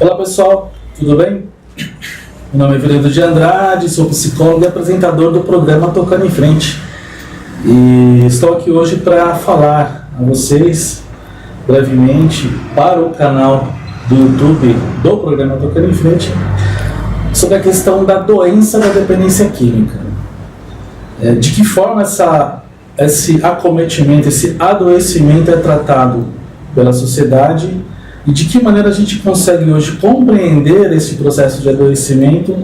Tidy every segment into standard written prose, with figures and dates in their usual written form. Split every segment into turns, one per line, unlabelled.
Olá pessoal, tudo bem? Meu nome é Veredo de Andrade, sou psicólogo e apresentador do programa Tocando em Frente. E estou aqui hoje para falar a vocês brevemente para o canal do YouTube do programa Tocando em Frente sobre a questão da doença da dependência química. De que forma esse acometimento, esse adoecimento é tratado pela sociedade e de que maneira a gente consegue hoje compreender esse processo de adoecimento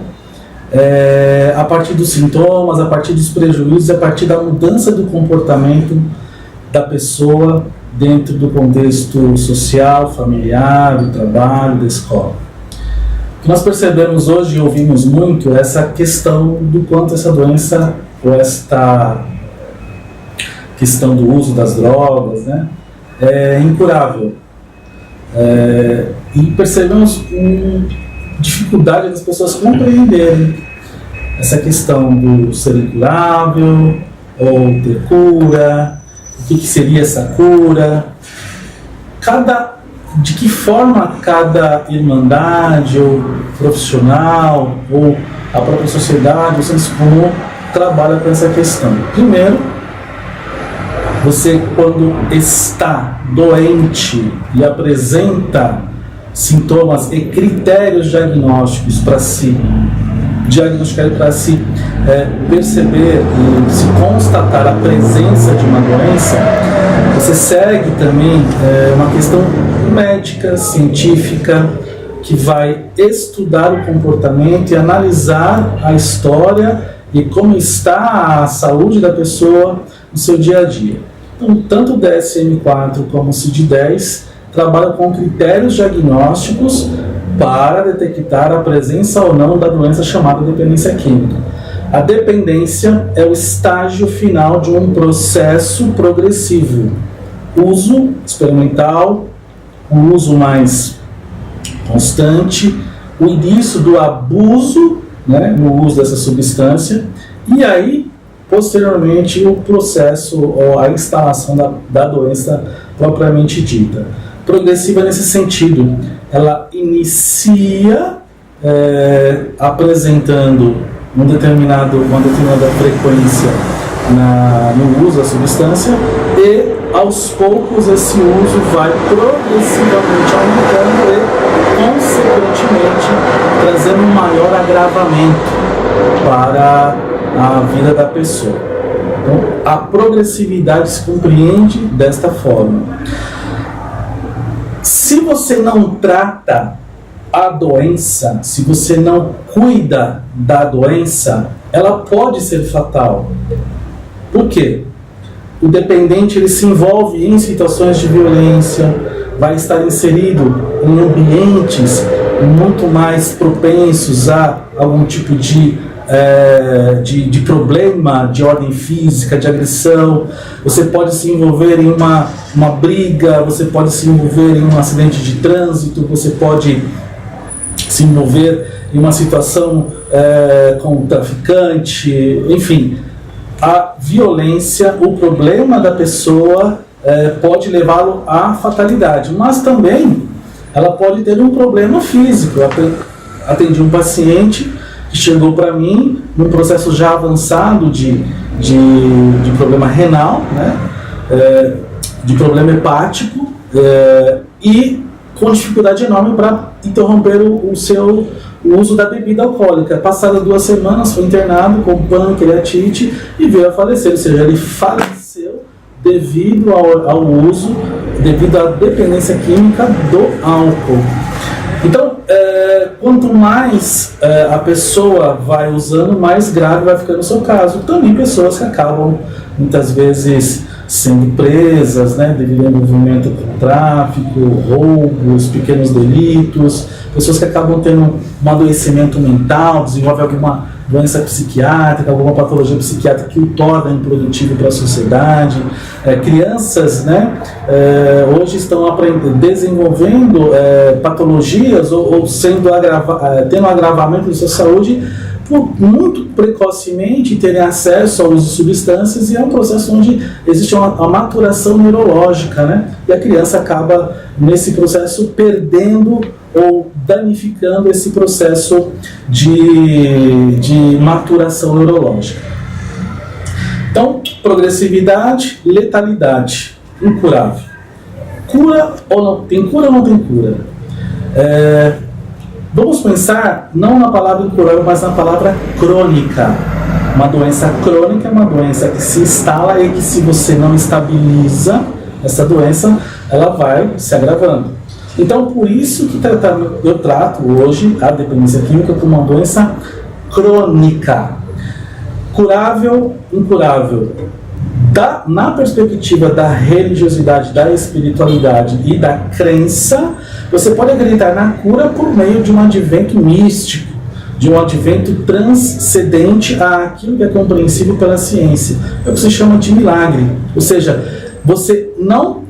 a partir dos sintomas, a partir dos prejuízos, a partir da mudança do comportamento da pessoa dentro do contexto social, familiar, do trabalho, da escola. O que nós percebemos hoje e ouvimos muito é essa questão do quanto essa doença ou esta questão do uso das drogas, né, é incurável. E percebemos dificuldade das pessoas compreenderem essa questão do ser incurável ou ter cura, o que seria essa cura, de que forma cada irmandade ou profissional ou a própria sociedade, o senso comum, trabalha com essa questão. Primeiro, você quando está doente e apresenta sintomas e critérios diagnósticos para se diagnosticar e para se perceber e se constatar a presença de uma doença, você segue também uma questão médica, científica, que vai estudar o comportamento e analisar a história e como está a saúde da pessoa no seu dia a dia. Então, tanto o DSM-4 como o CID-10 trabalham com critérios diagnósticos para detectar a presença ou não da doença chamada dependência química. A dependência é o estágio final de um processo progressivo. Uso experimental, o uso mais constante, o início do abuso, né, no uso dessa substância, e aí, posteriormente, o processo ou a instalação da doença propriamente dita. Progressiva nesse sentido, ela inicia apresentando uma determinada frequência no uso da substância e, aos poucos, esse uso vai progressivamente aumentando e, consequentemente, trazendo um maior agravamento para a vida da pessoa. Então, a progressividade se compreende desta forma. Se você não trata a doença, se você não cuida da doença, ela pode ser fatal. Por quê? O dependente ele se envolve em situações de violência, vai estar inserido em ambientes muito mais propensos a algum tipo de problema de ordem física, de agressão. Você pode se envolver em uma briga, você pode se envolver em um acidente de trânsito, você pode se envolver em uma situação com um traficante, enfim. A violência, o problema da pessoa pode levá-lo à fatalidade, mas também ela pode ter um problema físico. Eu atendi um paciente que chegou para mim num processo já avançado de problema renal, né, de problema hepático, e com dificuldade enorme para interromper o uso da bebida alcoólica. Passadas 2 semanas, foi internado com pancreatite e veio a falecer, ou seja, ele faleceu devido ao uso, devido à dependência química do álcool. Então, quanto mais a pessoa vai usando, mais grave vai ficando o seu caso. Também pessoas que acabam, muitas vezes, sendo presas, né, devido ao envolvimento com tráfico, roubos, pequenos delitos, pessoas que acabam tendo um adoecimento mental, desenvolvem alguma doença psiquiátrica, alguma patologia psiquiátrica que o torna improdutivo para a sociedade. Crianças, né, hoje estão desenvolvendo patologias ou tendo agravamento de sua saúde por muito precocemente terem acesso ao uso de substâncias, e é um processo onde existe uma maturação neurológica, né? E a criança acaba, nesse processo, perdendo ou danificando esse processo de maturação neurológica. Então, progressividade, letalidade, incurável. Cura ou não tem cura ou não tem cura? Vamos pensar não na palavra incurável, mas na palavra crônica. Uma doença crônica é uma doença que se instala e que, se você não estabiliza essa doença, ela vai se agravando. Então, por isso que eu trato hoje a dependência química como uma doença crônica. Curável, incurável. Na perspectiva da religiosidade, da espiritualidade e da crença, você pode acreditar na cura por meio de um advento místico, de um advento transcendente àquilo que é compreensível pela ciência. É o que se chama de milagre. Ou seja, você não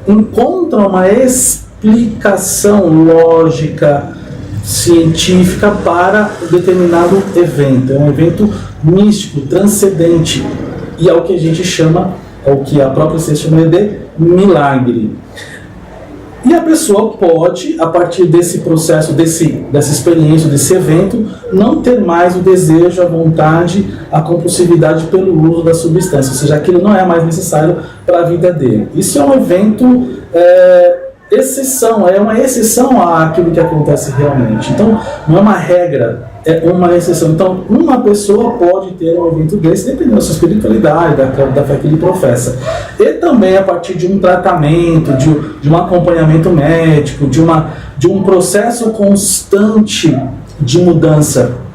encontra uma explicação lógica, científica para determinado evento. É um evento místico, transcendente. E é o que a gente chama, é o que a própria ciência chama de milagre. E a pessoa pode, a partir desse processo, dessa experiência, desse evento, não ter mais o desejo, a vontade, a compulsividade pelo uso da substância. Ou seja, aquilo não é mais necessário para a vida dele. Isso é um evento exceção, é uma exceção àquilo que acontece realmente. Então, não é uma regra, é uma exceção. Então, uma pessoa pode ter um evento desse, dependendo da sua espiritualidade, da fé que ele professa. E também a partir de um tratamento, de um acompanhamento médico, de um processo constante de mudança,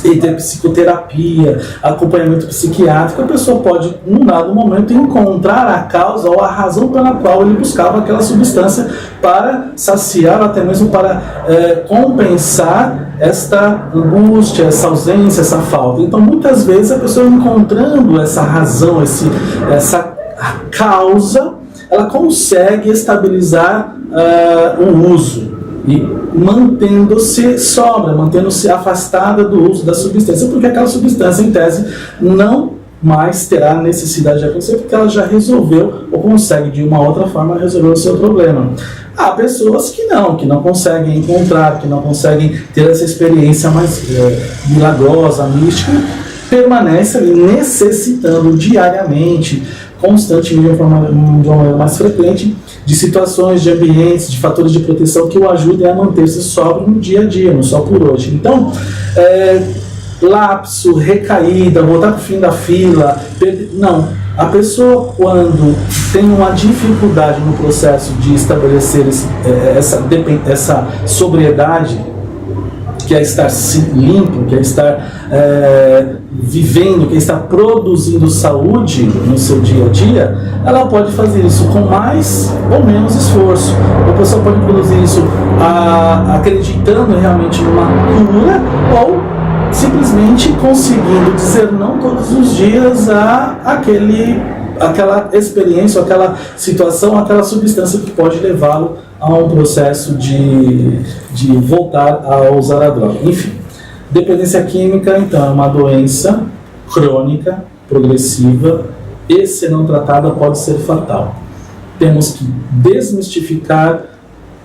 e ter psicoterapia, acompanhamento psiquiátrico, a pessoa pode, num dado momento, encontrar a causa ou a razão pela qual ele buscava aquela substância para saciar, até mesmo para compensar esta angústia, essa ausência, essa falta. Então, muitas vezes, a pessoa encontrando essa razão, essa causa, ela consegue estabilizar o uso e mantendo-se sobra, mantendo-se afastada do uso da substância, porque aquela substância, em tese, não mais terá necessidade de acontecer, porque ela já resolveu ou consegue, de uma outra forma, resolver o seu problema. Há pessoas que não conseguem encontrar, que não conseguem ter essa experiência mais milagrosa, mística, permanece ali necessitando diariamente, constantemente, de uma maneira mais frequente, de situações, de ambientes, de fatores de proteção que o ajudem a manter-se sóbrio no dia a dia, não só por hoje. Então, lapso, recaída, voltar para o fim da fila, não. A pessoa, quando tem uma dificuldade no processo de estabelecer essa sobriedade, que é estar limpo, que é estar vivendo, que é estar produzindo saúde no seu dia a dia, ela pode fazer isso com mais ou menos esforço. A pessoa pode produzir isso acreditando realmente numa cura, ou simplesmente conseguindo dizer não todos os dias aquela experiência, aquela situação, aquela substância que pode levá-lo a um processo de voltar a usar a droga. Enfim, dependência química, então, é uma doença crônica, progressiva, e, se não tratada, pode ser fatal. Temos que desmistificar,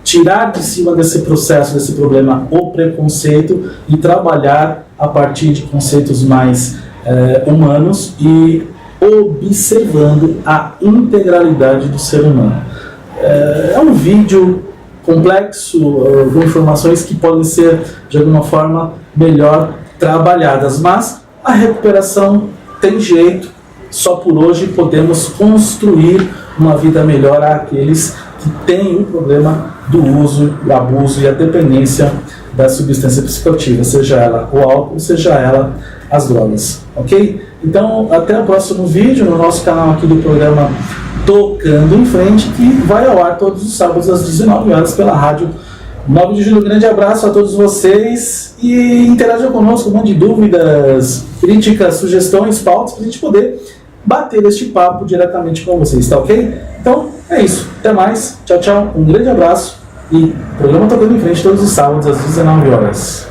tirar de cima desse processo, desse problema, o preconceito e trabalhar a partir de conceitos mais humanos e observando a integralidade do ser humano. É um vídeo complexo, com informações que podem ser, de alguma forma, melhor trabalhadas, mas a recuperação tem jeito. Só por hoje podemos construir uma vida melhor àqueles que têm o problema do uso, o abuso e a dependência da substância psicoativa, seja ela o álcool, seja ela as drogas, ok? Então, até o próximo vídeo no nosso canal aqui do programa Tocando em Frente, que vai ao ar todos os sábados às 19 horas pela rádio 9 de Julho. Grande abraço a todos vocês e interajam conosco, mande dúvidas, críticas, sugestões, pautas, para a gente poder bater este papo diretamente com vocês, tá ok? Então, é isso. Até mais. Tchau, tchau. Um grande abraço e programa Tocando em Frente todos os sábados às 19 horas.